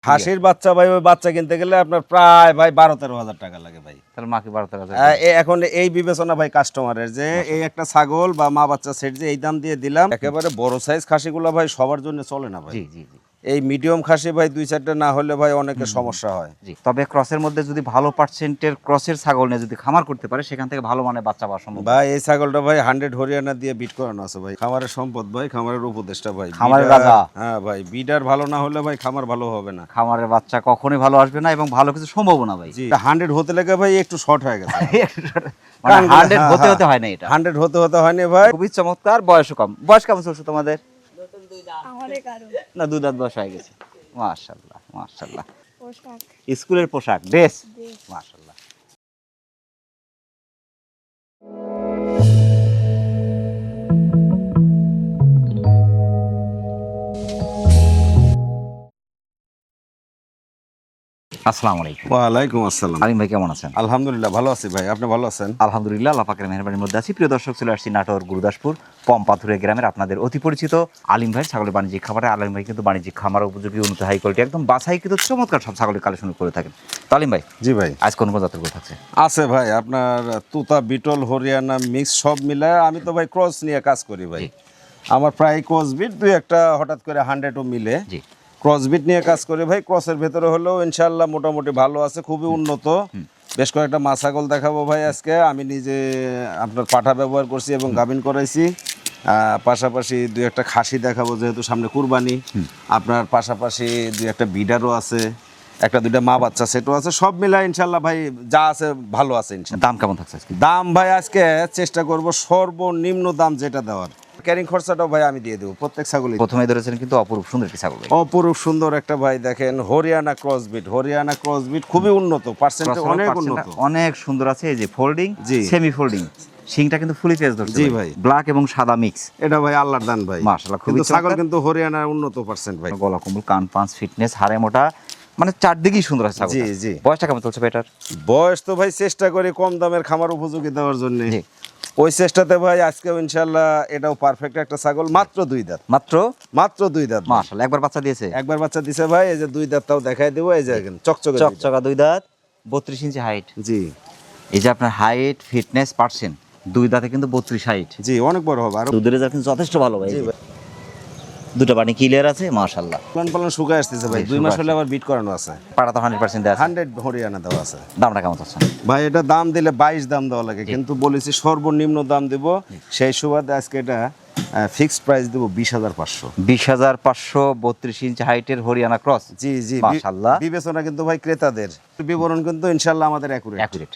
হাসির বাচ্চা ভাই, ওই বাচ্চা কিনতে গেলে আপনার প্রায় ভাই 12-13 হাজার টাকা লাগে ভাই। তাহলে মা কি 12-13 এখন এই বিবেচনা ভাই কাস্টমারের যে এই একটা ছাগল বা মা বাচ্চা সেট যে এই দাম দিয়ে দিলাম, একেবারে বড় সাইজ খাসিগুলো ভাই সবার জন্য চলে না ভাই। জি জি জি এই মিডিয়াম খাসি ভাই 2-4টা না হলে ভাই অনেকের সমস্যা হয়। জি। তবে ক্রসের মধ্যে যদি ভালো পার্সেন্টের ক্রসের ছাগল নিয়ে যদি খামার করতে পারে সেখান থেকে ভালো মানের বাচ্চা পাওয়া সম্ভব। ভাই এই ছাগলটা ভাই 100 হরিয়ানা দিয়ে বিট করানো আছে ভাই। খামারের সম্পদ ভাই, খামারের উপদেষ্টা ভাই, খামারের বিডার- রাজা। হ্যাঁ ভাই, বিডার ভালো না হলে ভাই খামার ভালো হবে না। খামারের বাচ্চা কখনোই ভালো আসবে না এবং ভালো কিছু সম্ভব না ভাই। জি, 100 হতে লেগে ভাই একটু শর্ট হয়ে গেছে। মানে 100 হ্যাঁ, হতে হ্যাঁ। হতে হয় না এটা। 100 হতে হয়নি ভাই। খুবই চমৎকার, বয়সও কম। বয়স কেমন চলছে তোমাদের? আমাদের কারণ না, 2 দাঁত বয়স হয়ে গেছে। মাশাআল্লাহ মাশাআল্লাহ। পোশাক স্কুলের পোশাক, ড্রেস, ড্রেস। মাশাআল্লাহ। আসসালামু আলাইকুম। ওয়ালাইকুম আসসালাম। আলিম ভাই কেমন আছেন? আলহামদুলিল্লাহ ভালো আছি ভাই, আপনি ভালো আছেন? আলহামদুলিল্লাহ, আল্লাহ পাকের মেহেরবানির মধ্যে আছি। প্রিয় দর্শক, চলে আসছি নাটোর গুরুদাসপুর পম্পাথুরে গ্রামের আপনাদের অতি পরিচিত আলিম ভাই ছাগলের বাণিজ্যিক খামারে। আলিম ভাই কিন্তু বাণিজ্যিক খামার উপযোগী, উন্নত হাই কোয়ালিটি একদম বাছাইকৃত চমৎকার সব ছাগলের কালেকশন করে থাকেন। তো আলিম ভাই, জি ভাই। আজ কোন কোন জাতের গরু থাকছে? আছে ভাই, আপনার তুতা, বিটল, হরিয়ানা মিক্স সব মিলায়। আমি তো ভাই ক্রস নিয়ে কাজ করি ভাই। জি। আমার প্রায় ক্রস বিট দুই একটা হঠাৎ করে 100ও মিলে জি ক্রস বিট নিয়ে কাজ করি ভাই। ক্রসের ভেতরে হলেও ইনশাল্লাহ মোটামুটি ভালো আছে, খুবই উন্নত। বেশ কয়েকটা মা ছাগল দেখাবো ভাই আজকে। আমি নিজে আপনার পাঠা ব্যবহার করছি এবং গাভিন করাইছি। পাশাপাশি দুই একটা খাসি দেখাবো, যেহেতু সামনে কুরবানি। আপনার পাশাপাশি দুই একটা বিডারও আছে, একটা দুইটা মা বাচ্চা সেটও আছে। সব মিলায় ইনশাল্লাহ ভাই যা আছে ভালো আছে ইনশাল্লাহ। দাম কেমন থাকছে আজকে? দাম ভাই আজকে চেষ্টা করব সর্বনিম্ন দাম যেটা দেওয়ার। ক্যারিং খরচাটাও ভাই আমি দিয়ে দেবো প্রত্যেক ছাগলই। প্রথমে ধরেছেন কিন্তু অপরূপ সুন্দর একটি ছাগল ভাই। অপরূপ সুন্দর একটা ভাই, দেখেন হরিয়ানা ক্রসবিট। হরিয়ানা ক্রসবিট খুবই উন্নত, পার্সেন্টে Cross অনেক percent উন্নত। টা অনেক সুন্দর আছে। এই যে ফোল্ডিং, জি। সেমি ফোল্ডিং, শিংটা কিন্তু ফুলি পেজ ধরছে। জি ভাই। ব্ল্যাক এবং সাদা মিক্স। এটা ভাই আল্লাহর দান ভাই। মাশাআল্লাহ, খুবই কিন্তু ছাগল চমৎকার। কিন্তু হরিয়ানার উন্নত পার্সেন্ট ভাই। গলা কম্বল, কান পাঁচ, ফিটনেস, হাড়ে মোটা, মানে চারদিকেই সুন্দর আছে ছাগলটা। জি, জি। বয়সটা কেমন চলছে ভাই এটার? বয়স তো ভাই চেষ্টা করি কম দামের খামার উপযোগী দেওয়ার জন্য। জি। ওই চেষ্টাতে ভাই আজকেও ইনশাল্লাহ এটাও পারফেক্ট একটা ছাগল। মাত্র 2 দাঁত, মাত্র মাত্র 2 দাঁত ভাই। মাশাআল্লাহ, একবার বাচ্চা দিয়েছে। একবার বাচ্চা দিছে ভাই, এই যে 2 দাঁতটাও দেখাই দেবো। এই যে দেখেন চকচকে 2 দাঁত। চকচকা 2 দাঁত, 32 ইঞ্চি হাইট। জি এই যে আপনার হাইট, ফিটনেস, পার্সেন্ট 2 দাঁতে কিন্তু 32 হাইট। জি, অনেক বড় হবে। আর দুধের রেজাল্ট কিন্তু যথেষ্ট ভালো ভাই। জি এই যে ভাই, দুটো পানি ক্লিয়ার আছে, মাশাআল্লাহ। পালন পালন শুকায় আসতেছে ভাই। জি, 2 মাস শুকায় হলে আবার বিট করানো আছে। পাড়া তো 100% দেয়া আছে। 100 হরিয়ানা দেওয়া আছে। দামটা কেমন চাচ্ছেন? ভাই এটা দাম দিলে 22 দাম দেওয়া লাগে, কিন্তু বলেছি সর্বনিম্ন দাম দেব। সেই সুবাদে আজকে এটা ফিক্সড প্রাইস দেবো 20,500। 20,500, 32 ইঞ্চি হাইটের হরিয়ানা ক্রস। জি জি, মাশাআল্লাহ। বিবেচনা কিন্তু ভাই ক্রেতাদের, বিবরণ কিন্তু ইনশাল্লাহ আমাদের অ্যাকুরেট। অ্যাকুরেট।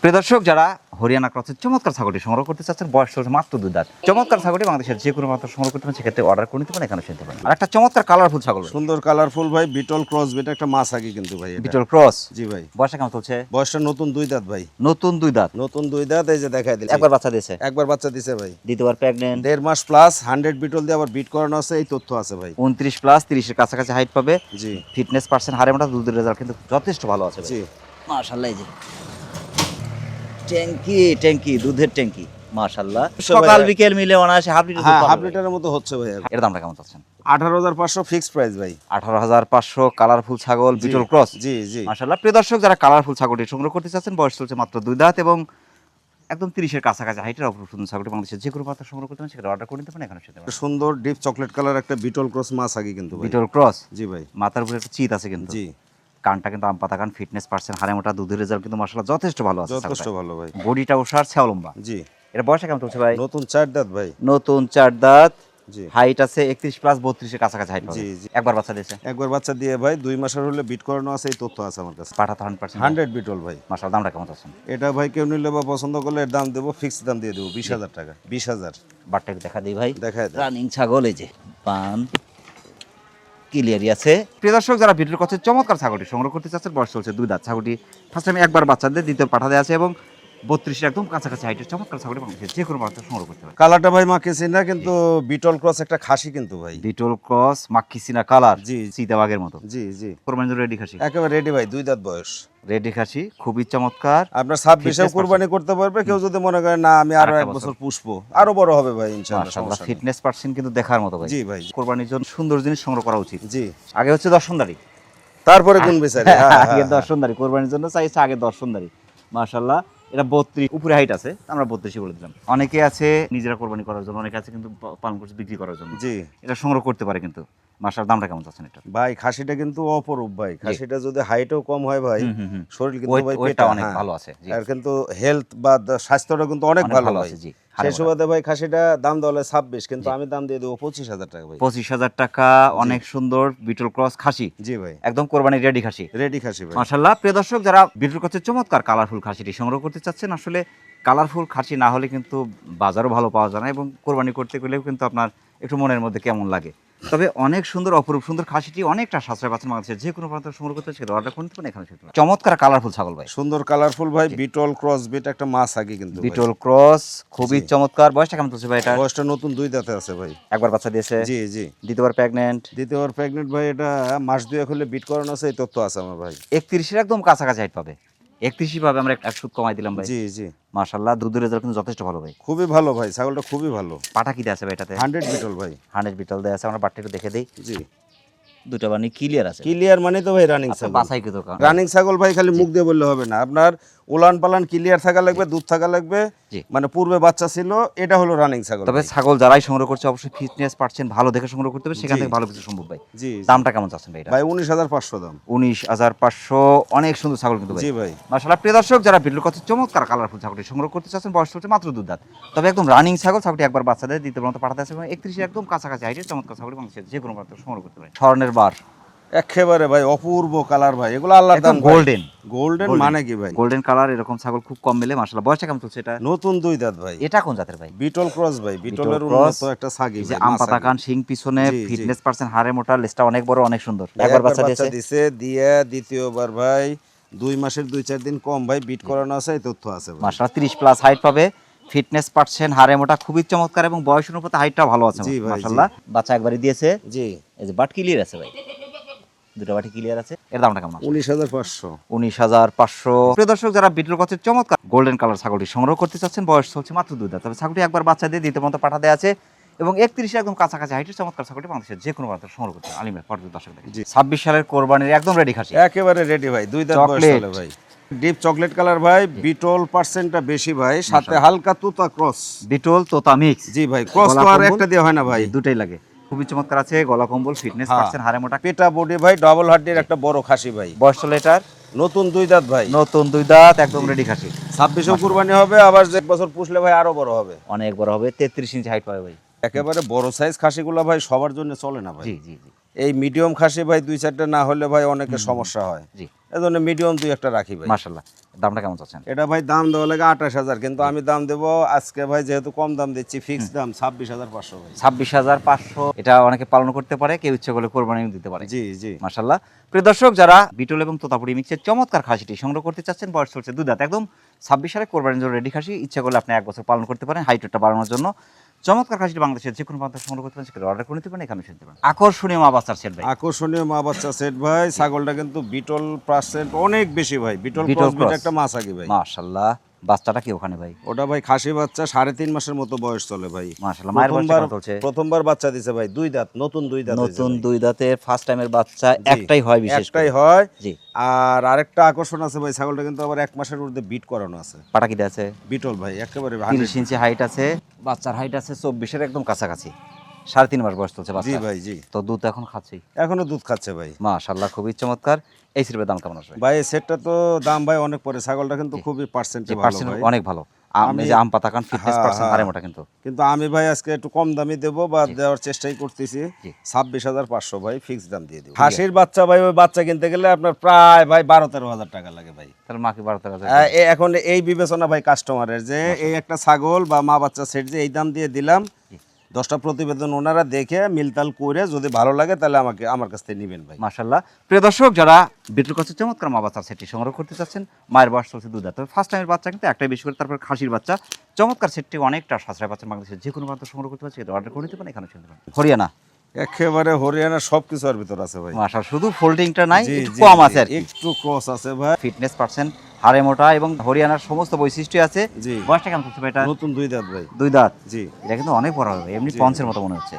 প্রিয় দর্শক, যারা হরিয়ানা ক্রসের চমৎকার ছাগলটি সংগ্রহ করতে চাচ্ছেন, বয়স চলছে মাত্র 2 দাঁত, চমৎকার ছাগলটি বাংলাদেশের যে কোনো মাত্র সংগ্রহ করতে পারেন, সেক্ষেত্রে অর্ডার করে নিতে পারেন, এখানে শুনতে পারেন। আর একটা চমৎকার কালারফুল ছাগল, সুন্দর কালারফুল ভাই, বিটল ক্রস বিট একটা মাছ আগে কিন্তু ভাই এটা। Beetle cross. জি ভাই। বয়সটা কেমন চলছে? বয়সটা নতুন 2 দাঁত ভাই। নতুন 2 দাঁত, নতুন 2 দাঁত, এই যে দেখাই দিল। একবার বাচ্চা দিয়েছে, একবার বাচ্চা দিছে ভাই। দ্বিতীয়বার প্রেগনেন্ট। 1.5 মাস প্লাস, 100 বিটল দিয়ে আবার বিট করানো আছে, এই তথ্য আছে ভাই। 29 প্লাস, 30 এর কাছাকাছি হাইট পাবে। জি ফিটনেস, পার্সেন্ট, হাড়ে মোটা, দুধের রেজাল্ট কিন্তু যথেষ্ট ভালো আছে ভাই। জি। মাশাআল্লাহ। এই যে ট্যাঙ্কি ট্যাঙ্কি দুধের ট্যাঙ্কি, মাশাআল্লাহ। অবশ্যই সকাল ভাই। বিকেল মিলে অনায়াসে হাফ লিটার দুধ হ্যাঁ, পাবে হাফ ভাই। লিটারের মতো হচ্ছে ভাই। এর দামটা কেমন চাচ্ছেন? 18,500 ফিক্সড প্রাইস ভাই। 18,500, কালারফুল ছাগল, জি, বিটল ক্রস। জি জি। মাশাআল্লাহ। প্রিয় দর্শক, যারা কালারফুল ছাগলটি সংগ্রহ করতে চাচ্ছেন, বয়স চলছে মাত্র 2 দাঁত এবং একদম 30 এর কাছাকাছি হাইটের অপরূপ সুন্দর ছাগলটি বাংলাদেশের যে কোনো পাত্র সংগ্রহ করতে পারেন, সেটা অর্ডার করে নিতে পারেন, এখানে শুনতে পারেন। সুন্দর ডিপ চকলেট কালার একটা বিটল ক্রস মাছ আগে কিন্তু ভাই। বিটল ক্রস। জি ভাই। মাথার উপরে একটা চিত আছে কিন্তু। জি, কানটা কিন্তু আম পাতা কান, ফিটনেস, পার্সেন্ট, হাড়ে মোটা, দুধের রেজাল্ট কিন্তু মাশাআল্লাহ যথেষ্ট ভালো আছে। যথেষ্ট ভালো ভাই। বডিটা ওষার, ছেও লম্বা। জি। এটা বয়সটা কেমন চলছে ভাই? নতুন 4 দাঁত ভাই। নতুন 4 দাঁত, জি হাইট আছে 31 প্লাস, 32 এর কাছাকাছি হাইট জি, পাবে। জি। একবার বাচ্চা দিয়েছে, একবার বাচ্চা দিয়ে ভাই 2 মাসের হলে বিট করানো আছে, এই তথ্য আছে আমার কাছে। পাঠা তো 100%। 100 বিটল ভাই। মাশাআল্লাহ। দামটা কেমন চাচ্ছেন? এটা ভাই কেউ নিলে বা পছন্দ করলে এর দাম দেবো, ফিক্সড দাম দিয়ে দেবো 20,000 টাকা। 20,000 বাটটা একটু দেখা দিই ভাই। দেখায় দেন। রানিং ছাগল, এই যে পান ক্লিয়ারই আছে। প্রিয় দর্শক, যারা ভিডিওর কাছে চমৎকার ছাগলটি সংগ্রহ করতে চাচ্ছেন, বয়স চলছে 2 দাঁত, ছাগলটি ফার্স্ট টাইম একবার বাচ্চা দিয়ে, দ্বিতীয় পাঠা দেওয়া আছে এবং 32 একদম কাছাকাছি হাইটের চমৎকার ছাগলটি বাংলাদেশের যে কোনো বাচ্চা সংগ্রহ করতে পারে। কালারটা ভাই মাকেছি না, কিন্তু বিটল ক্রস একটা খাসি কিন্তু ভাই। বিটল ক্রস, মাক্কিসিনা কালার, জি। চিতাবাগের মতো। জি জি। কোরবানির জন্য রেডি খাসি, একেবারে রেডি ভাই, 2 দাঁত বয়স। রেডি খাসি, খুবই চমৎকার। আপনার 26-এও Fitness কুরবানি করতে পারবে কেউ যদি মনে করে না আমি আরো আরেকটা 1 বছর বছর। পুষবো, আরো বড় হবে ভাই ইনশাআল্লাহ। মাশাআল্লাহ, সমস্যা নেই। ফিটনেস, পার্সেন্ট কিন্তু দেখার মতো ভাই। জি ভাই। কোরবানির জন্য সুন্দর জিনিস সংগ্রহ করা উচিত। জি। আগে হচ্ছে দর্শনদারি, তারপরে কোন বেচারি আগে দর্শনদারি কোরবানির জন্য চাইছে আগে দর্শনদারি। মাশাআল্লাহ, এটা 32 উপরে হাইট আছে, আমরা 32 বলে দিলাম। অনেকে আছে নিজেরা কোরবানি করার জন্য, অনেকে আছে কিন্তু পালন করছে বিক্রি করার জন্য। জি এটা সংগ্রহ করতে পারে কিন্তু। মাশাআল্লাহ, দামটা কেমন চাচ্ছেন এটা? ভাই খাসিটা কিন্তু অপরূপ ভাই, খাসিটা যদি হাইটও কম হয় ভাই, শরীর কিন্তু ভাই ওয়েটটা পেটা অনেক হ্যাঁ। ভালো আছে। জি, আর কিন্তু হেলথ বা স্বাস্থ্যটা কিন্তু অনেক অনেক ভালো ভালো ভাই। আছে। জি, সেই সুবাদে ভাই খাসিটা দাম দেওয়া হলো 26, কিন্তু আমি দাম দিয়ে দেবো 25,000 টাকা ভাই। 25,000 টাকা। অনেক সুন্দর বিটল ক্রস খাসি, জি ভাই, একদম কোরবানি রেডি খাসি। রেডি খাসি ভাই। মাশাআল্লাহ, প্রিয় দর্শক, যারা বিটল ক্রসের চমৎকার কালারফুল খাসিটি সংগ্রহ করতে চাচ্ছেন, আসলে কালারফুল খাসি না হলে কিন্তু বাজারও ভালো পাওয়া যায় না, এবং কোরবানি করতে গেলেও কিন্তু আপনার একটু মনের মধ্যে কেমন লাগে। তবে অনেক সুন্দর অপরূপ সুন্দর খাসিটি অনেকটা সাশ্রয় পাচ্ছেন বাংলাদেশের যে কোনো প্রান্ত সংগ্রহ করতে সেটা অর্ডার করতে পারেন এখানে। চমৎকার কালারফুল ছাগল ভাই, সুন্দর কালারফুল ভাই, বিটল ক্রস বিট একটা মাছ আগে কিন্তু ভাই। বিটল ক্রস খুবই চমৎকার। বয়সটা কেমন চলছে ভাই এটা? বয়সটা নতুন 2 দাঁতে আছে ভাই। একবার বাচ্চা দিয়েছে? জি জি। দ্বিতীয়বার প্রেগন্যান্ট? দ্বিতীয়বার প্রেগনেন্ট ভাই, এটা মাস 2 হলে বিট করানো আছে, এই তথ্য আছে আমার ভাই। 31 এর একদম কাছাকাছি হাইট পাবে। 31 পাবে, আমরা এক সুদ কমাই দিলাম ভাই। জি জি। মাশাআল্লাহ, দুধের রেজাল্ট কিন্তু যথেষ্ট ভালো ভাই। খুবই ভালো ভাই, ছাগলটা খুবই ভালো। পাটা কি দেয়া আছে ভাই এটাতে? 100 বিটল ভাই। 100 বিটল দেয়া আছে, আমরা বাটটা একটু দেখে দেই। জি। দুটো বানি ক্লিয়ার আছে। ক্লিয়ার মানে তো ভাই রানিং আচ্ছা, ছাগল। বাছাই কি দরকার? রানিং ছাগল ভাই খালি মুখ দিয়ে বললে হবে না, আপনার উলান পালান ক্লিয়ার থাকা লাগবে, দুধ থাকা লাগবে। জি। মানে পূর্বে বাচ্চা ছিল, এটা হলো রানিং ছাগল। তবে ছাগল যারাই সংগ্রহ করছে অবশ্যই ফিটনেস পাচ্ছেন ভালো দেখে সংগ্রহ করতে হবে, সেখান জি। থেকে ভালো কিছু সম্ভব ভাই। জি। দামটা কেমন চাচ্ছেন ভাই এটা? ভাই 19,500 দাম। 19,500। অনেক সুন্দর ছাগল কিন্তু ভাই। জি ভাই। মাশাআল্লাহ, প্রিয় দর্শক, যারা বিটল ক্রসের চমৎকার কালারফুল ছাগলটি সংগ্রহ করতে চাচ্ছেন, বয়স হচ্ছে মাত্র 2 দাঁত, তবে একদম রানিং ছাগল। ছাগলটি একবার বাচ্চা দেয়, দ্বিতীয় পর্যন্ত পাঠাতে আছে, এবং 31 একদম কাছাকাছি হাইটের চমৎকার ছাগল বাংলাদেশের যে কোনো প্রান্ত সংগ্রহ করতে পারে। স্বর্ণের বার, একেবারে ভাই অপূর্ব কালার ভাই, এগুলো আল্লাহর দান। গোল্ডেন গোল্ডেন মানে কি ভাই? গোল্ডেন কালার, এরকম ছাগল খুব কম মেলে। মাশাআল্লাহ, বয়সটা কেমন চলছে এটা? নতুন 2 দাঁত ভাই। এটা কোন জাতের ভাই? বিটল ক্রস ভাই, বিটলের বিটল ক্রস, উন্নত একটা ছাগি যে ভাই। আম পাতা কান, শিং পিছনে, জি, জি। ফিটনেস পার্সেন্ট, হাড়ে মোটা, লেজটা অনেক বড়, অনেক সুন্দর। একবার একবার বাচ্চা বাচ্চা দিয়েছে? দিছে, দিয়ে দ্বিতীয়বার ভাই 2 মাসের 2-4 দিন কম ভাই বিট করানো আছে, এই তথ্য আছে ভাই। মাশাআল্লাহ, 30 প্লাস হাইট পাবে, ফিটনেস পার্সেন্ট, হাড়ে মোটা, খুবই চমৎকার, এবং বয়স অনুপাতে হাইটটা ভালো আছে। জি ভাই, মাশাআল্লাহ, বাচ্চা একবারই দিয়েছে। জি। এই যে বাট ক্লিয়ার আছে ভাই, দুটো বাটি ক্লিয়ার আছে। এর দামটা কেমন? 19,500। 19,500। প্রিয় দর্শক, যারা বিটল ক্রসের চমৎকার গোল্ডেন কালার ছাগলটি সংগ্রহ করতে চাচ্ছেন, বয়স চলছে মাত্র 2 দাঁত, তবে ছাগলটি একবার বাচ্চা দিয়ে দ্বিতীয় পর্যন্ত পাঠা দেওয়া আছে, এবং 31 একদম কাছাকাছি হাইটের চমৎকার ছাগলটি বাংলাদেশের যে কোনো প্রান্ত সংগ্রহ করতে পারেন। আলিমের পর্যন্ত দর্শক দেখেন 26 সালের কোরবানির একদম রেডি খাসি, একেবারে রেডি ভাই, 2 দাঁত বয়স চকলেট। হলে ভাই। ডিপ চকলেট কালার ভাই, বিটল পার্সেন্টটা বেশি ভাই, সাথে হালকা তুতা ক্রস। বিটল তোতা মিক্স। জি ভাই, ক্রস তো আর একটা দিয়ে হয় না ভাই। দুটাই লাগে, খুবই চমৎকার আছে। গলা কম্বল, ফিটনেস পার্সেন্ট, হাড়ে মোটা, পেটা বডি ভাই, ডাবল হাড্ডির একটা বড় খাসি ভাই। বয়স চলে এটার নতুন 2 দাঁত ভাই। নতুন 2 দাঁত, একদম রেডি খাসি। 26 কুরবানি হবে, আবার 1 বছর পুষলে ভাই আরো বড় হবে। অনেক বড় হবে, 33 ইঞ্চি হাইট পাবে ভাই। একেবারে বড় সাইজ খাসিগুলো ভাই সবার জন্য চলে না ভাই। জি জি জি এই মিডিয়াম খাসি ভাই 2-4টা না হলে ভাই অনেকের সমস্যা হয়, জি। এজন্য মিডিয়াম 2-1টা রাখি ভাই। মাশাআল্লাহ, দামটা কেমন চাচ্ছেন? এটা ভাই দাম দেওয়া লাগে 28,000, কিন্তু আমি দাম দেবো আজকে ভাই, যেহেতু কম দাম দিচ্ছি, ফিক্স দাম 26,500 ভাই। 26,500। এটা অনেকে পালন করতে পারে, কেউ ইচ্ছে করলে কোরবানিও দিতে পারে। জি জি। মাশাআল্লাহ, প্রিয় দর্শক, যারা বিটল এবং তোতাপুরি মিক্সের চমৎকার খাসিটি সংগ্রহ করতে চাচ্ছেন, বয়স চলছে 2 দাঁত, একদম 26 সালে কোরবানির জন্য রেডি খাসি, ইচ্ছা করলে আপনি 1 বছর পালন করতে পারেন হাইটটা বাড়ানোর জন্য। চমৎকার খাসিটি বাংলাদেশের যে কোনো প্রান্ত সংগ্রহ করতে পারেন, সেটা অর্ডার করে নিতে পারেন, এখানে শুনতে পারেন। আকর্ষণীয় মা বাচ্চার সেট ভাই, আকর্ষণীয় মা বাচ্চা সেট ভাই। ছাগলটা কিন্তু বিটল পার্সেন্ট অনেক বেশি ভাই, বিটল বিটল ক্রস বিট ক্রস। একটা মাছ আগে ভাই। মাশাআল্লাহ, বাচ্চাটা কি ওখানে ভাই? ওটা ভাই খাসি বাচ্চা, 3.5 মাসের মতো বয়স চলে ভাই। মাশাআল্লাহ, মায়ের বয়স কেমন চলছে? প্রথমবার বাচ্চা দিছে ভাই, 2 দাঁত, নতুন 2 দাঁত হয়েছে নতুন ভাই। 2 দাঁতের ফার্স্ট টাইমের বাচ্চা, জি, একটাই হয় বিশেষ করে। একটাই হয়। জি। আর আরেকটা আকর্ষণ আছে ভাই, ছাগলটা কিন্তু আবার 1 মাসের ঊর্ধ্বে বিট করানো আছে। পাটা কি আছে? বিটল ভাই, একেবারে 30 ইঞ্চি হাইট আছে, বাচ্চার হাইট আছে 24-এর একদম কাছাকাছি, 3.5 মাস বয়স চলছে জি বাচ্চা। ভাই জি। তো দুধ এখন খাচ্ছেই, এখনো দুধ খাচ্ছে ভাই। মাশাআল্লাহ, খুবই চমৎকার। এই সিরপের দাম কেমন আসবে ভাই এই সেটটা তো দাম ভাই অনেক পরে, ছাগলটা কিন্তু খুবই পার্সেন্টে যে ভালো পার্সেন্ট ভাই। অনেক ভালো। আমি যে আম পাতা কান, ফিটনেস হ্যাঁ, পার্সেন্ট, হ্যাঁ। হাড়ে মোটা কিন্তু। কিন্তু আমি ভাই আজকে একটু কম দামে দেবো, বা দেওয়ার চেষ্টাই করতেছি। জি। 26,500 ভাই, ফিক্স দাম দিয়ে দেবো। হাসির বাচ্চা ভাই, ওই বাচ্চা কিনতে গেলে আপনার প্রায় ভাই 12-13 হাজার টাকা লাগে ভাই। তাহলে মাকে 12-13 এখন এই বিবেচনা ভাই কাস্টমারের, যে এই একটা ছাগল বা মা বাচ্চা সেট যে এই দাম দিয়ে দিলাম, 10টা প্রতিবেদন ওনারা দেখে মিলতাল করে যদি ভালো লাগে তাহলে আমার কাছ থেকে নেবেন ভাই। মাশাআল্লাহ, প্রিয় দর্শক, যারা বিটল ক্রসের চমৎকার মা বাচ্চার সেটটি সংগ্রহ করতে চাচ্ছেন, মায়ের বয়স চলছে 2 দাঁত, তবে ফার্স্ট টাইমের বাচ্চা কিন্তু একটাই বেশি করে, তারপর খাসির বাচ্চা, চমৎকার সেটটি অনেকটা সাশ্রয় পাচ্ছেন, বাংলাদেশের যে কোনো প্রান্ত সংগ্রহ করতে পারছে, এটা অর্ডার করে নিতে পারেন, এখানে শুনতে পারেন। হরিয়ানা, একেবারে হরিয়ানা সবকিছু আর ভিতর আছে ভাই। মাশাআল্লাহ, শুধু ফোল্ডিংটা নাই, জি, একটু জি, কম জি, আছে আর কি। একটু ক্রস আছে ভাই। ফিটনেস পার্সেন্ট, হাড়ে মোটা, এবং হরিয়ানার সমস্ত বৈশিষ্ট্য আছে। জি। বয়সটা কেমন চলছে ভাই এটা? নতুন 2 দাঁত ভাই। 2 দাঁত। জি। এটা কিন্তু অনেক বড় হবে, এমনি জি। পঞ্চের মতো মনে হচ্ছে।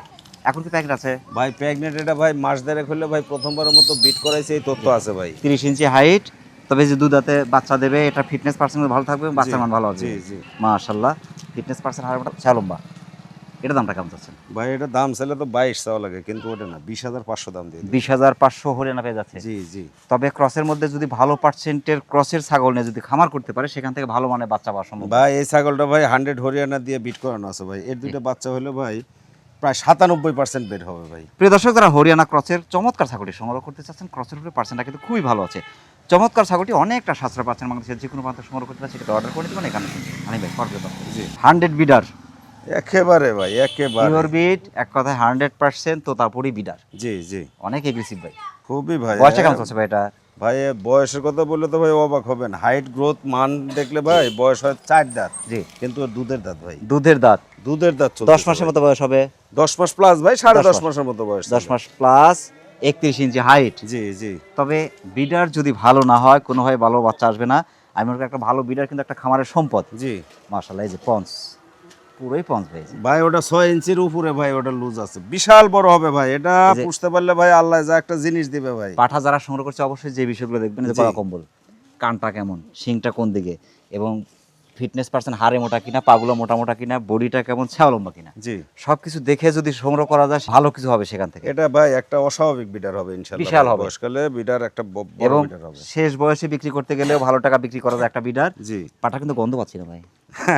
এখন কি প্যাকেট আছে? ভাই প্রেগনেন্ট এটা ভাই মাস দেড়েক হলে ভাই প্রথমবারের মতো বিট করাইছে এই তথ্য আছে ভাই। 30 ইঞ্চি হাইট, তবে যে দুধাতে বাচ্চা দেবে, এটা ফিটনেস পার্সেন্ট ভালো থাকবে, বাচ্চার মান ভালো হবে। জি জি মাশাআল্লাহ, ফিটনেস পার্সেন্ট হাড়টা লম্বা। এটা দামটা কেমন যাচ্ছে? ভাই এটা দাম চাইলে তো 22 চাওয়া লাগে, কিন্তু ওটা না 20,500 দাম দিয়ে দিই। 20,500 হরিয়ানা পেয়ে যাচ্ছে। জি জি তবে ক্রসের মধ্যে যদি ভালো পার্সেন্টের ক্রসের ছাগল নিয়ে যদি খামার করতে পারে, সেখান থেকে ভালো মানের বাচ্চা পাওয়া সম্ভব। ভাই এই ছাগলটা ভাই 100 হরিয়ানা দিয়ে বিট করানো আছে ভাই। এর দুইটা বাচ্চা হলে ভাই প্রায় 97% বের হবে ভাই। প্রিয় দর্শক, যারা হরিয়ানা ক্রসের চমৎকার ছাগলটি সংগ্রহ করতে চাচ্ছেন, ক্রসের উপরে পার্সেন্টটা কিন্তু খুবই ভালো আছে। চমৎকার ছাগলটি অনেকটা সাশ্রয় পাচ্ছেন, বাংলাদেশের যে কোনো প্রান্ত সংগ্রহ করতে পারে, সেটা অর্ডার করে দিবেন এখানে। আমি ভাই পর্যন্ত জি 100 বিডার, একেবারে ভাই একেবারে পিওর বিট, এক কথায় 100% তো তারপরই বিডার, জি জি অনেক এগ্রেসিভ ভাই। খুবই ভাই। বয়সটা কেমন চলছে ভাই এটা? ভাই এ বয়সের কথা বললে তো ভাই অবাক হবেন। হাইট গ্রোথ মান দেখলে ভাই বয়স হয় 4 দাঁত, জি, কিন্তু ওর দুধের দাঁত ভাই। দুধের দাঁত। দুধের দাঁত 10 মাসের মতো বয়স হবে। 10 মাস প্লাস ভাই, 10.5 10 মাসের মতো বয়স। 10 মাস প্লাস, 31 ইঞ্চি হাইট। জি জি তবে বিডার যদি ভালো না হয়, কোনোভাবে ভালো বাচ্চা আসবে না। আমি মনে করি একটা ভালো বিডার কিন্তু একটা খামারের সম্পদ। জি মাশাআল্লাহ, এই যে পঞ্চ, পুরোই পঞ্চ হয়েছে। ভাই ওটা 6 ইঞ্চির উপরে ভাই, ওটা লুজ আছে, বিশাল বড় হবে ভাই। এটা এই যে- পুষতে পারলে ভাই আল্লাহ যা একটা জিনিস দিবে ভাই। পাঠা যারা সংগ্রহ করছে অবশ্যই যে বিষয়গুলো দেখবেন, যে জি। গলা কম্বল, কানটা কেমন, শিংটা কোন দিকে, এবং ফিটনেস পার্সেন্ট হাড়ে মোটা কিনা, পাগুলো মোটা মোটা কিনা, বডিটা কেমন, ছাও লম্বা কিনা, জি সবকিছু দেখে যদি সংগ্রহ করা যায়, ভালো কিছু হবে সেখান থেকে। এটা ভাই একটা অস্বাভাবিক বিডার হবে ইনশাআল্লাহ। বিশাল হবে। বয়সকালে বিডার একটা বড় এবং বিডার হবে। শেষ বয়সে বিক্রি করতে গেলেও ভালো টাকা বিক্রি করা যায় একটা বিডার। জি পাটা কিন্তু গন্ধ পাচ্ছি না ভাই,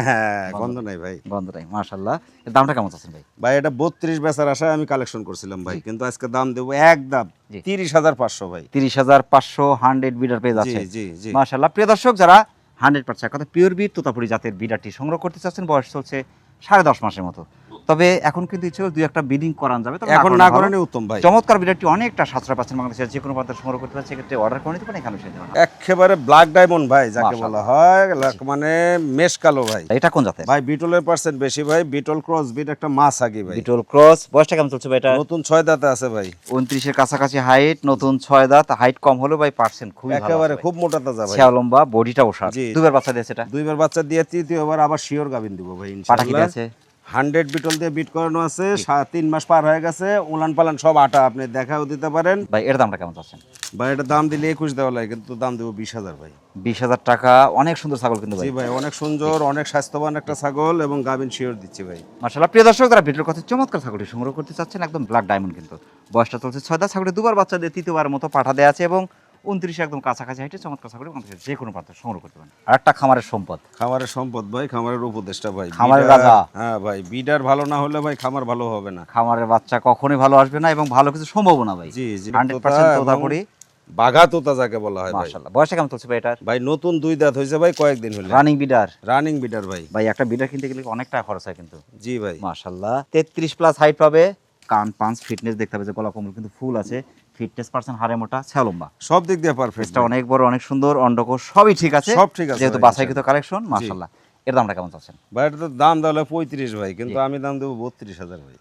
হ্যাঁ গন্ধ নাই ভাই। গন্ধ নাই। মাশাআল্লাহ, এর দামটা কেমন চাচ্ছেন ভাই? ভাই এটা 32 বেচার আশায় আমি কালেকশন করছিলাম ভাই, কিন্তু আজকে দাম দেবো একদম জি। 30,500 ভাই। 30,500 100 বিডার পেয়ে জি যাচ্ছে। জি জি মাশাআল্লাহ, প্রিয় দর্শক, যারা 100% কথা পিওর বিট তোতাপুরি জাতের বিডারটি সংগ্রহ করতে চাচ্ছেন, বয়স চলছে 10.5 মাসের মতো। তবে এখন কিন্তু ইচ্ছে হলে দুই একটা বিডিং করানো যাবে, তবে এখন না করানি উত্তম ভাই। চমৎকার বিডারটি অনেকটা সাশ্রয় পাচ্ছেন, বাংলাদেশের যে কোনো প্রান্তে সংগ্রহ করতে পারেন, সেক্ষেত্রে অর্ডার করে নিতে পারেন এখানে এসে দেবেন। একেবারে ব্ল্যাক ডায়মন্ড ভাই যাকে মাশাআল্লাহ। বলা হয়, মানে মেশ কালো ভাই। এটা কোন জাতের? ভাই বিটলের পার্সেন্ট বেশি ভাই, বিটল ক্রস বিট একটা মাছ আগে ভাই। বিটল ক্রস। বয়সটা কেমন চলছে ভাই এটা? নতুন 6 দাঁতে আছে ভাই। 29 এর কাছাকাছি হাইট, নতুন 6 দাঁত, হাইট কম হলেও ভাই পার্সেন্ট খুবই ভালো একেবারে আছে খুব মোটা তাজা ভাই। ছাও লম্বা, বডিটা ওষার। জি। দুবার বাচ্চা দিয়েছে এটা। দুইবার বাচ্চা দিয়ে তৃতীয়বার আবার শিওর গাবিন দিব ভাই পাটা কি ইনশাআল্লাহ। আছে? 100 বিটল দিয়ে বিট করানো আছে, 3 মাস পার হয়ে গেছে, উলান পালান সব আটা, আপনি দেখাও দিতে পারেন ভাই এর দামটা কেমন চাচ্ছেন? ভাই। এটা দাম দিলে 21 দেওয়া লাগে, কিন্তু দাম দেবো 20,000 ভাই। 20,000 টাকা। অনেক সুন্দর ছাগল কিন্তু ভাই। জি ভাই অনেক সুন্দর, অনেক স্বাস্থ্যবান একটা ছাগল, এবং গাবিন শিওর দিচ্ছি ভাই। মাশাআল্লাহ, প্রিয় দর্শক, যারা ভিডিওর কথা চমৎকার ছাগলটি সংগ্রহ করতে চাচ্ছেন, একদম ব্ল্যাক ডায়মন্ড কিন্তু বয়সটা চলছে 6 দাঁত, ছাগলটি দুবার বাচ্চা দিয়ে তৃতীয়বার মতো পাঠা দেওয়া আছে, এবং 29 একদম কাছাকাছি হাইটে চমৎকার ছাগল, যে কোনো প্রান্তে সংগ্রহ করতে পারেন। আর একটা খামারের সম্পদ, খামারের সম্পদ ভাই, খামারের উপদেষ্টা ভাই, খামারের বিডার- রাজা। হ্যাঁ ভাই, বিডার ভালো না হলে ভাই খামার ভালো হবে না। খামারের বাচ্চা কখনোই ভালো আসবে না, এবং ভালো কিছু সম্ভাবনা ভাই। জি জি 100% তোতা তোতাপুরি। এবং বাঘা তোতা যাকে বলা হয় ভাই। মাশাআল্লাহ, বয়সটা কেমন চলছে ভাই এটার? ভাই নতুন 2 দাঁত হয়েছে ভাই, কয়েকদিন হলো। রানিং বিডার। রানিং বিডার ভাই। ভাই একটা বিডার কিনতে গেলে অনেক টাকা খরচ হয় কিন্তু। জি ভাই মাশাআল্লাহ, 33 প্লাস হাইট পাবে, কান পাঁচ, ফিটনেস দেখতে হবে যে গলা কোমল কিন্তু ফুল আছে, ফিটনেস পার্সেন্ট হাড়ে মোটা, ছাও লম্বা, সব দিক দিয়ে পারফেক্ট। ফেসটা অনেক বড়, অনেক সুন্দর, অন্ডকোষ সবই ঠিক আছে, সব ঠিক আছে যেহেতু ভাই, বাছাইকৃত কালেকশন। মাশাআল্লাহ, এর দামটা কেমন চাচ্ছেন? ভাই এটা তো দাম দেওয়া 35 ভাই, কিন্তু আমি দাম দেবো 32,000 ভাই।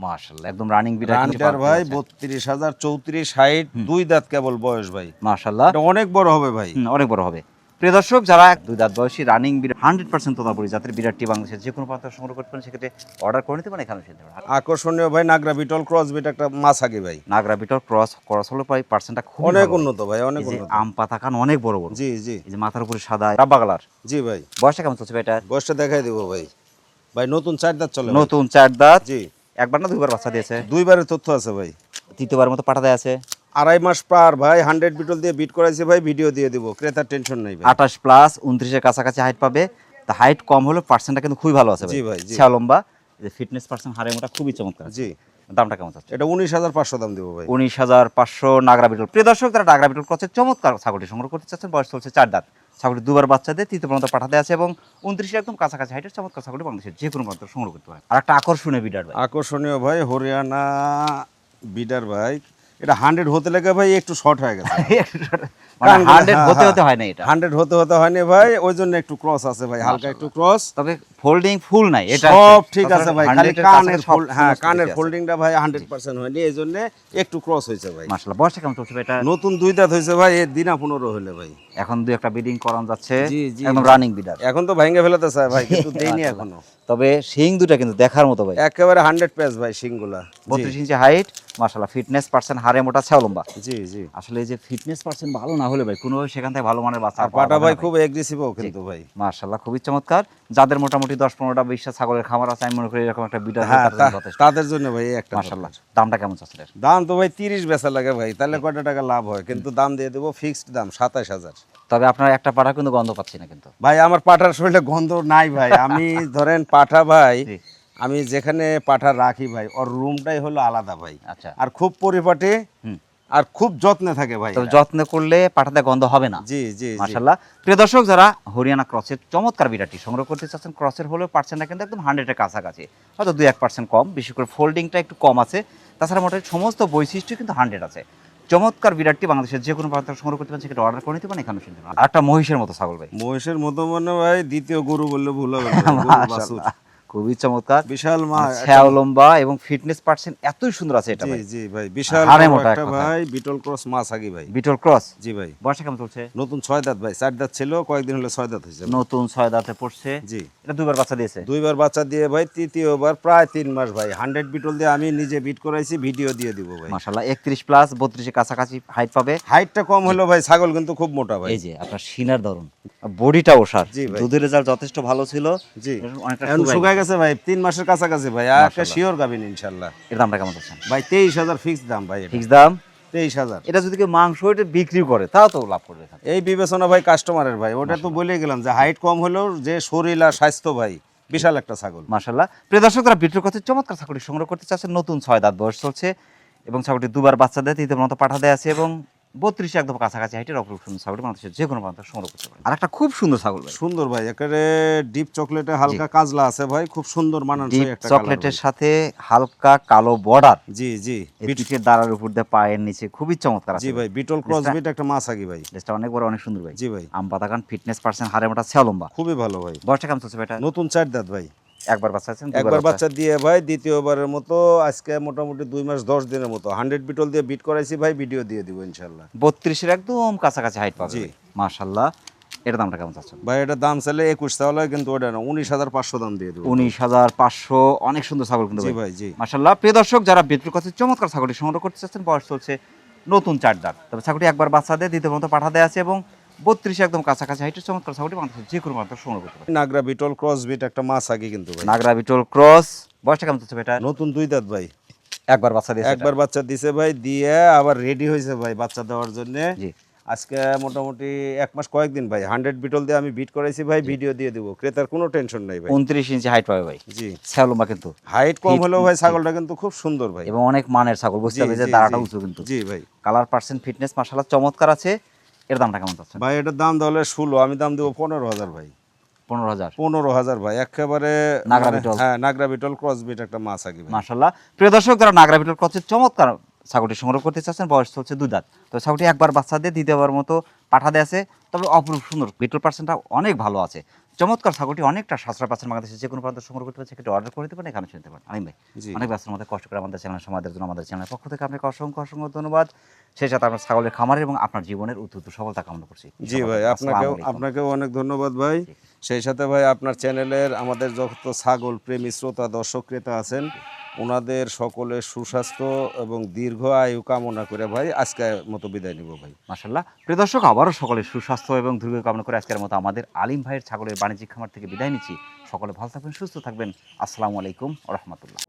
মাশাআল্লাহ, একদম রানিং বিডার রানিটার ভাই 32,000, 34 হাইট, 2 দাঁত কেবল বয়স ভাই। মাশাআল্লাহ, এটা অনেক বড় হবে ভাই। অনেক বড় হবে। প্রিয় দর্শক, যারা 2 দাঁত বয়সী রানিং বিডার 100% তোতাপুরি জাতের বিডারটি বাংলাদেশের যে কোনো প্রান্তে সংগ্রহ করতে পারেন, সেক্ষেত্রে অর্ডার করে নিতে পারেন এখানে এসে দেবেন। আকর্ষণীয় ভাই নাগরা বিটল ক্রস বিট একটা মাছ আগে ভাই। নাগরা বিটল ক্রস হলো প্রায় পার্সেন্টটা খুব অনেক উন্নত ভাই, অনেক এই যে উন্নত। আম পাতা কান অনেক বড় বড়, জি জি এই যে মাথার উপরে সাদা রাব্বা কালার। জি ভাই। বয়সটা কেমন চলছে ভাই এটা? বয়সটা দেখাই দেবো ভাই। ভাই নতুন 4 দাঁত চলে ভাই। নতুন 4 দাঁত, জি একবার না দুইবার বাচ্চা দিয়েছে, 2 বারের তথ্য আছে ভাই। তৃতীয়বার মতো পাঠা দেয়া আছে। 2.5 মাস পার ভাই, 100 বিটল দিয়ে বিট করাইছে ভাই, ভিডিও দিয়ে দিব, ক্রেতার টেনশন নাই ভাই। 28 প্লাস 29 এর কাছাকাছি হাইট পাবে, তা হাইট কম হলে পার্সেন্টটা কিন্তু খুবই ভালো আছে জি ভাই, জি। ছাও লম্বা, যে ফিটনেস পার্সেন্ট হাড়ে মোটা খুবই চমৎকার। জি দামটা কেমন চাচ্ছে? এটা 19,500 দাম দিব ভাই। 19,500 নাগরা বিটল। প্রিয় দর্শক, যারা নাগরা বিটল ক্রসের চমৎকার ছাগলটি সংগ্রহ করতে চাচ্ছেন, বয়স চলছে 4 দাঁত, ছাগলটি দুবার বাচ্চা দিয়ে তৃতীয় পর্যন্ত পাঠাতে আছে, এবং 29 একদম কাছাকাছি হাইটের চমৎকার ছাগলটি বাংলাদেশের যে কোনো প্রান্ত সংগ্রহ করতে পারেন। আর একটা আকর্ষণীয় বিডার ভাই, আকর্ষণীয় ভাই হরিয়ানা বিডার ভাই। এটা 100 হতে লেগে ভাই একটু শর্ট হয়ে গেছে। মানে 100 হতে হতে হয় না এটা, 100 হতে হতে হয়নি ভাই, ওই জন্য একটু ক্রস আছে ভাই, হালকা একটু ক্রস। তবে ফোল্ডিং ফুল নাই, এটা সব ঠিক আছে ভাই, খালি 100 এর কানের কাছাকাছি সব হ্যাঁ সমস্ত কানের কিছু আছে। ফোল্ডিংটা ভাই 100% হয়নি, এই জন্য একটু ক্রস হয়েছে ভাই। মাশাআল্লাহ, বয়সটা কেমন চলছে ভাই এটা? নতুন 2 দাঁত হয়েছে ভাই, এর দিনা 15 হলে ভাই। এখন দুই একটা বিডিং করানো যাচ্ছে, জি, জি, একদম জি। রানিং বিডার। এখন তো ভাঙ্গে ফেলাতে চায় ভাই, কিন্তু দেইনি মাশাআল্লাহ। এখনো। তবে শিং দুটা কিন্তু দেখার মতো ভাই, একেবারে 100 পেজ ভাই সিংগুলা। 32 ইঞ্চি হাইট, মাশাআল্লাহ ফিটনেস পার্সেন্ট, হাড়ে মোটা, ছাও লম্বা। জি জি। আসলে এই যে ফিটনেস পার্সেন্ট ভালো না হলে ভাই কোনোভাবে সেখান থেকে ভালো মানের বাচ্চা আর পাটা ভাই খুব এগ্রেসিভও কিন্তু ভাই। মাশাআল্লাহ খুবই চমৎকার। যাদের মোটামুটি 10-15টা 20টা ছাগলের খামার আছে, আমি মনে করি এরকম একটা বিডার হ্যাঁ যথেষ্ট। তাদের জন্য ভাই এই একটা মাশাআল্লাহ, দরকার। দামটা কেমন চাচ্ছেন এর? দাম তো ভাই 30 বেচা লাগে ভাই, তাহলে কয়টা টাকা লাভ হয়, কিন্তু দাম দিয়ে দেবো ফিক্সড দাম 27000। তবে আপনার একটা পাঠা কিন্তু গন্ধ পাচ্ছি না কিন্তু। ভাই আমার পাঠার শরীরে গন্ধ নাই ভাই, আমি ধরেন পাঠা ভাই, জি। আমি যেখানে পাঠা রাখি ভাই ওর রুমটাই হলো আলাদা ভাই। আচ্ছা। আর খুব পরিপাটি হুম। আর খুব যত্নে থাকে ভাই তবে এরা। যত্ন করলে পাঠাতে গন্ধ হবে না। জি জি জি। মাশাআল্লাহ, প্রিয় দর্শক যারা হরিয়ানা ক্রসের চমৎকার বিড়াটি সংগ্রহ করতে চাচ্ছেন, ক্রসের হলেও পার্সেন্টটা কিন্তু একদম 100 এর কাছাকাছি, হয়তো 2-1% কম, বিশেষ করে ফোল্ডিংটা একটু কম আছে, তাছাড়া মোটামুটি সমস্ত বৈশিষ্ট্য কিন্তু 100 আছে। চমৎকার বিড়াটি বাংলাদেশের যে কোনো প্রান্ত সংগ্রহ করতে পারেন, সেটা অর্ডার করে নিতে পারেন, এখানে শুনতে পারেন। আর একটা মহিষের মতো ছাগল ভাই, মহিষের মতো মনে ভাই দ্বিতীয় গরু বললে ভুল হবে না, গরুর বাছুর। মাশাআল্লাহ, খুবই চমৎকার, বিশাল ছাও লম্বা এবং ফিটনেস পার্সেন্ট এতই সুন্দর আছে এটা জি ভাই। জি ভাই, বিশাল হাড়ে বড় মোটা একটা এক কথায়। ভাই বিটল ক্রস মাছ আগি ভাই। বিটল ক্রস, জি ভাই। বয়সটা কেমন চলছে? নতুন 6 দাঁত ভাই, 4 দাঁত ছিল, কয়েকদিন হলো 6 দাঁত হয়েছে। নতুন 6 দাঁতে পড়ছে। জি। এটা দুইবার বাচ্চা দিয়েছে। দুইবার বাচ্চা দিয়ে ভাই, তৃতীয়বার প্রায় 3 মাস ভাই, 100 বিটল দিয়ে আমি নিজে বিট করাইছি, ভিডিও দিয়ে দিব ভাই। মাশাআল্লাহ 31 প্লাস 32 এর কাছাকাছি হাইট পাবে। হাইটটা কম হলো ভাই, ছাগল কিন্তু খুব মোটা ভাই। এই যে আপনার সিনার ধরন, বডিটা ওসার, জি ভাই। দুধের রেজাল্ট যথেষ্ট ভালো ছিল। জি। অনেকটা এখন শুকায় শুকায় গেছে ভাই, 3 মাসের কাছাকাছি ভাই, আর একটা মাশাআল্লাহ। শিওর গাবিন ইনশাআল্লাহ। এর দামটা কেমন চাচ্ছেন? ভাই 23000 ফিক্স দাম ভাই, এটা ফিক্স দাম। 23000। এটা যদি কেউ মাংস এটা বিক্রি করে তাও তো লাভ করবে এখানে। এই বিবেচনা ভাই কাস্টমারের ভাই, ওটা তো বলে গেলাম যে হাইট কম হলেও যে শরীর আর স্বাস্থ্য ভাই, বিশাল একটা ছাগল। মাশাআল্লাহ, প্রিয় দর্শক যারা বিট্রুর কাছে চমৎকার ছাগলটি সংগ্রহ করতে চাচ্ছেন, নতুন 6 দাঁত বয়স চলছে এবং ছাগলটি দুবার বাচ্চা দেয়, তৃতীয় মতো পাঠা দেয় আছে এবং 32 একদম কাছাকাছি হাইটের অপরূপ সুন্দর ছাগলটি মানুষের যে কোনো প্রান্ত সংগ্রহ করতে পারে। আর একটা খুব সুন্দর ছাগল ভাই, সুন্দর ভাই, একেবারে ডিপ চকলেটে হালকা কাজলা আছে ভাই, খুব সুন্দর মানানসই ডিপ একটা চকলেটের কালার। সাথে হালকা কালো বর্ডার, জি জি। পিঠের দাঁড়ার উপর দিয়ে পায়ের নিচে খুবই চমৎকার আছে জি ভাই, বিটল ক্রস বিট একটা মাছ আগি ভাই। লেজটা অনেক বড়, অনেক সুন্দর ভাই। জি ভাই। আম পাতাকান, ফিটনেস পার্সেন্ট, হাড়ে মোটা, ছাও লম্বা। খুবই ভালো ভাই। বয়সটা কেমন চলছে ভাই এটা? নতুন 4 দাঁত ভাই, একবার বাচ্চা আছেন, একবার বাচ্চা দিয়ে ভাই দ্বিতীয়বারের মতো আজকে মোটামুটি 2 মাস 10 দিনের মতো 100 বিটল দিয়ে বিট করাইছি ভাই, ভিডিও দিয়ে দিব ইনশাআল্লাহ। 32 এর একদম কাছাকাছি হাইট পাবে জি। ভাই। মাশাআল্লাহ, এর দামটা কেমন চাচ্ছেন? ভাই এটা দাম চাইলে 21 চাওয়া হয়, কিন্তু ওটা না, 19500 দাম দিয়ে দেবো। 19500, অনেক সুন্দর ছাগল কিন্তু জি ভাই। ভাই জি। মাশাআল্লাহ, প্রিয় দর্শক যারা বিট্রুর কাছে চমৎকার ছাগলটি সংগ্রহ করতে চাচ্ছেন, বয়স চলছে নতুন 4 দাঁত, তবে ছাগলটি একবার বাচ্চা দেয়, দ্বিতীয় মতো পাঠা দেয় আছে এবং 32 একদম কাছাকাছি হাইটের চমৎকার ছাগলটি মানুষের যে কোনো প্রান্ত সংগ্রহ করতে পারে। নাগরা বিটল ক্রস বিট একটা মাছ আগি কিন্তু ভাই। নাগরা বিটল ক্রস, বয়সটা কেমন চলছে ভাই এটা? নতুন 2 দাঁত ভাই, একবার বাচ্চা দিয়েছে এটা? একবার বাচ্চা দিছে ভাই, দিয়ে আবার রেডি হয়েছে ভাই বাচ্চা দেওয়ার জন্য। জি। আজকে মোটামুটি 1 মাস কয়েকদিন ভাই, 100 বিটল দিয়ে আমি বিট করাইছি ভাই, ভিডিও দিয়ে দিব, ক্রেতার কোনো টেনশন নাই ভাই। 29 ইঞ্চি হাইট পাবে ভাই, জি। ছাও লম্বা কিন্তু হাইট কম হলেও ভাই ছাগলটা কিন্তু খুব সুন্দর ভাই। এবং অনেক মানের ছাগল, বুঝতে জি, হবে যে জি, দাঁড়াটা জি। উঁচু কিন্তু। জি ভাই। কালার পার্সেন্ট, ফিটনেস মাশাআল্লাহ চমৎকার আছে। এর দামটা কেমন চাচ্ছেন? ভাই এটার দাম তাহলে 16, আমি দাম দেবো 15000 ভাই। 15000। 15000 ভাই, একেবারে নাগরা মানে- বিটল। হ্যাঁ নাগরা বিটল ক্রস বিট একটা মাছ আগি ভাই। মাশাআল্লাহ, প্রিয় দর্শক যারা নাগরা বিটল ক্রসের চমৎকার ছাগলটি সংগ্রহ করতে চাচ্ছেন, বয়স চলছে 2 দাঁত, তো ছাগলটি একবার বাচ্চা দিয়ে দ্বিতীয়বার মতো পাঠা দেয় আছে, তবে অপরূপ সুন্দর, বিটল পার্সেন্টটা অনেক ভালো আছে। চমৎকার ছাগলটি অনেকটা সাশ্রয় পাচ্ছেন, বাংলাদেশের যে কোনো প্রান্ত সংগ্রহ করতে পারেন, সেক্ষেত্রে অর্ডার করে দিতে পারেন, এখানে শুনতে পারেন। আমি ভাই জি। অনেক ব্যস্ত মধ্যে কষ্ট করে আমাদের চ্যানেল সময়ের জন্য আমাদের চ্যানেলের পক্ষ থেকে আপনাকে অসংখ্য অসংখ্য ধন্যবাদ, সেই সাথে আপনার ছাগলের খামার এবং আপনার জীবনের উত্তর সফলতা কামনা করছি। জি ভাই, আসসালামু আপনাকেও আলাইকুম। অনেক ধন্যবাদ ভাই। সেই সাথে ভাই আপনার চ্যানেলের আমাদের যত ছাগল প্রেমী শ্রোতা দর্শক ক্রেতা আছেন, ওনাদের সকলের সুস্বাস্থ্য এবং দীর্ঘ আয়ু কামনা করে ভাই আজকের মতো বিদায় নিব ভাই। মাশাআল্লাহ, প্রিয় দর্শক আবারও সকলের সুস্বাস্থ্য এবং দীর্ঘ কামনা করে আজকের মতো আমাদের আলিম ভাইয়ের ছাগলের বাণিজ্যিক খামার থেকে বিদায় নিচ্ছি। সকলে ভালো থাকবেন, সুস্থ থাকবেন। আসসালামু আলাইকুম ওয়া রাহমাতুল্লাহ।